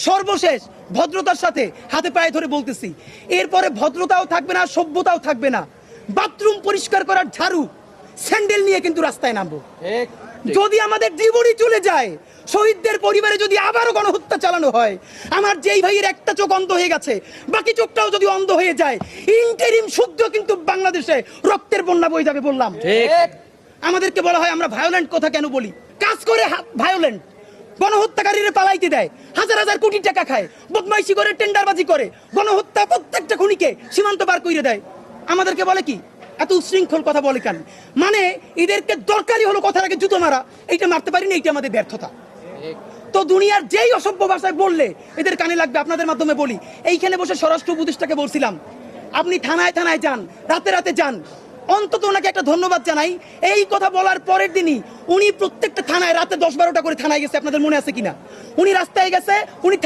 সর্বশেষ ভদ্রতার সাথে হাতে পায়ে ধরে বলতেছি, এরপরে ভদ্রতাও থাকবে না, সভ্যতাও থাকবে না। বাথরুম পরিষ্কার করার ঝাড়ু স্যান্ডেল নিয়ে কিন্তু রাস্তায় নামবো। যদি আমাদের জীবনই চলে যায়, শহীদদের পরিবারে যদি আবারও গণহত্যা চালানো হয়, আমার যেই ভাইয়ের একটা চোখ অন্ধ হয়ে গেছে বাকি চোখটাও যদি অন্ধ হয়ে যায়, ইন্টারিম শুদ্ধ কিন্তু বাংলাদেশে রক্তের বন্যা বয়ে যাবে। বললাম আমাদেরকে বলা হয় আমরা ভায়োলেন্ট কথা কেন বলি, কাজ করে ভায়োলেন্ট। গণহত্যাকারীরা পালাইতে দেয়, হাজার হাজার কোটি টাকা খায়, বদমাইশি করে, টেন্ডারবাজি করে, গণহত্যা প্রত্যেকটা খুনিকে সীমান্ত পার করে দেয়। আমাদেরকে বলে কি এত উশৃঙ্খল কথা বলে কেন? মানে এদেরকে দরকারই হলো কথার আগে জুতো মারা। এইটা মারতে পারিনি, এইটা আমাদের ব্যর্থতা। তো দুনিয়ার যেই অসভ্য ভাষায় বললে এদের কানে লাগবে। আপনাদের মাধ্যমে বলি, এইখানে বসে স্বরাষ্ট্র উপদেষ্টাকে বলছিলাম আপনি থানায় থানায় যান, রাতে রাতে যান, অন্তত ওনাকে একটা ধন্যবাদ জানাই। এই কথা বলার পরের দিনই উনি প্রত্যেকটা থানায় রাতে 10-12টা করে থানায় গেছে। আপনাদের মনে আছে কিনা? উনি রাস্তায় গেছে, উনি